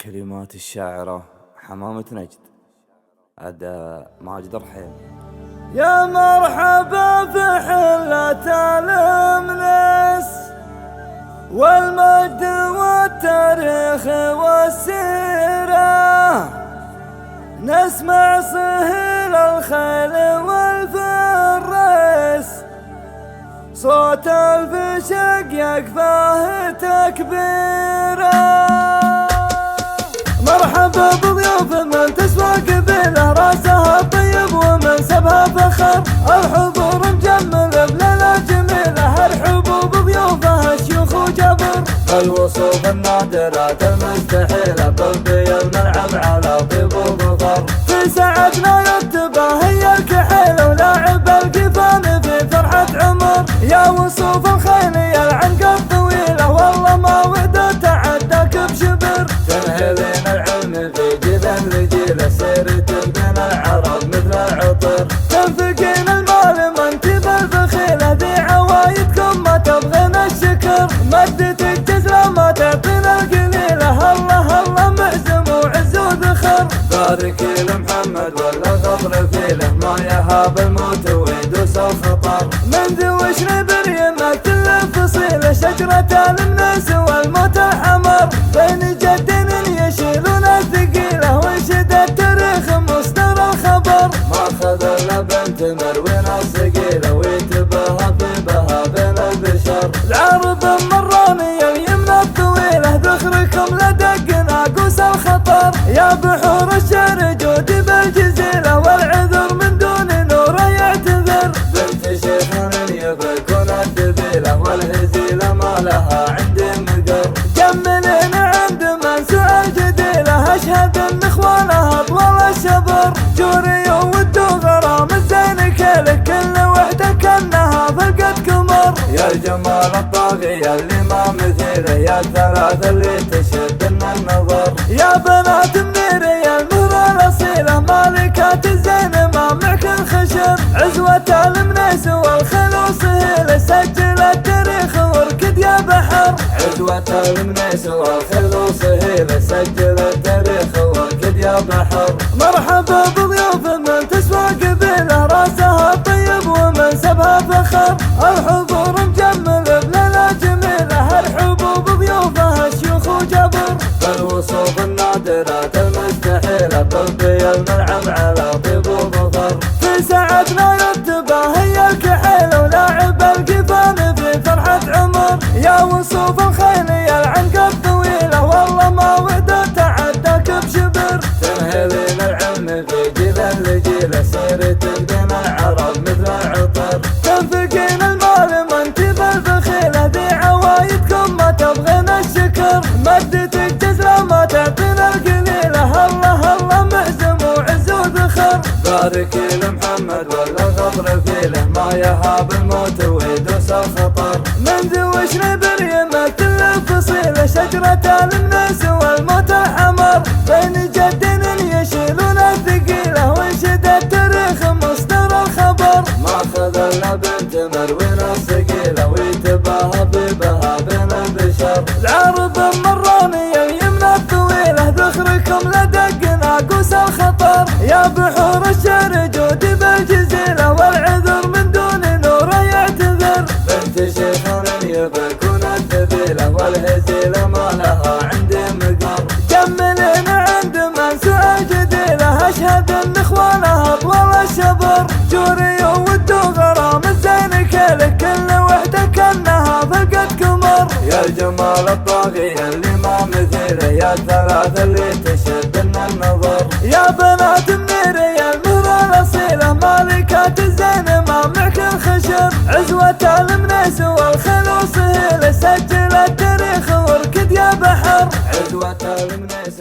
كلمات الشاعرة حمامة نجد. أداء ماجد الرحيم. يا مرحبا في حلة الأمنس والمجد والتاريخ والسيرة، نسمع صهيل الخيل والفرس، صوت الفشق يكفاه تكبيره. مرحبا بضيوف من تسوى قبيله، راسها الطيب ومنسبها فخر، الحضور مجمل بليلة جميلة، الحبوب ضيوفها شيوخ وجبر، الوصوف النادرات المستحيلة، قلبي الملعب على طيب وظفر، في سعدنا يتبع هي الكحيل، ولاعب القفان في فرحة عمر، يا وصوف الخيل يا العنقة الطويلة، والله ما وعده تعداك بشبر، تنهلين العلم في جيل لجيل، سيرة بين العرب مثل العطر، تنفقين المال منتب البخيلة، ذي عوايدكم ما تبغين الشكر، مدتك جزلة ما تعطينا القليلة، الله الله معزم وعز وذخر، باركي لمحمد ولا غبر فيله، ما يهاب الموت ويدوس الخطر، من ذي وش نبري مقتل فصيلة، شجرة المناس والموت الحمر، بين جدين يشيلون الثقيلة، وانشد التاريخ مصدر الخبر، ما خذ الا بنت مروين الصقيلة، ويتباهى في بها بين البشر، العرب مراني اليمنى الطويلة، ذخركم لدق ناقوس الخطر، يا بحور الشعر جودي بالجزيلة، والعذر من دون نور يعتذر، بنت شيخ يبكون الدبيلة، والهزيلة ما لها عندي مقر، جملين عند من سؤال جديلة، اشهد ان اخوانها طول الشبر، جوري ودو غرام الزين كلك، كل وحده كانها فلقت قمر، يا الجمال الطاغية اللي ما مثيله، يا الثلاث اللي تشد النظر، يا بنات منيرة يا المهرة الأصيلة، مالكات الزين ما معك الخشر، عزوة المنيس والخيل وصهيلة، سجل التاريخ واركد يا بحر، عزوة المنيس والخيل وصهيلة، سجل التاريخ واركد يا بحر، مرحبا بضيوف من تسوى قبيله، راسها الطيب ومنسبها فخر، الحضور مجمل بليلة جميلة، الحبوب ضيوفها شيوخ وجبر، الوصوف النادرات المستحيلة، قلبي الملعب على طيب وظفر، في سعدنا يتبع هي الكحيل، ولاعب القفان في فرحة عمر، يا وصوف الخيل يا العنقة الطويلة، والله ما وعده تعداك بشبر، تنهلين العلم في جيل لجيل، سيرة بين العرب مثل العطر، تنفقين المال منتب البخيلة، ذي عوايدكم ما تبغين الشكر، مدتك جزلة ما تعطينا القليلة، الله الله معزم وعز وذخر، باركي لمحمد ولا غبر فيله، ما يهاب الموت ويدوس الخطر، من ذي وش نبري مقتل الفصيلة، شجرة المناس والموت الحمر، بين جدين يشيلون الثقيلة، وانشد التاريخ مصدر الخبر، ما خذ الا بنت مروين الصقيلة، ويتباهى بها بين البشر، العرب مراني اليمنى الطويلة، ذخركم لدق ناقوس الخطر، يا بحور الشعر جودي بالجزيلة، والعذر من دون نور يعتذر، بنت شيخ يبكون الدبيلة، والهزيلة ما لها عندي مقر، جملين عند من سؤال جديلة، اشهد ان اخوانها طول الشبر، جوري ودو غرام الزين كلك، كل وحده كانها فلقت قمر، يا الجمال الطاغية اللي ما مثيله، يا الثلاث اللي تشد النظر، يا بنات منيرة يا المهرة الأصيلة، مالكات الزين ما معك الخشر، عزوة المنيس والخيل وصهيلة، سجل التاريخ واركد يا بحر، عزوة المنيس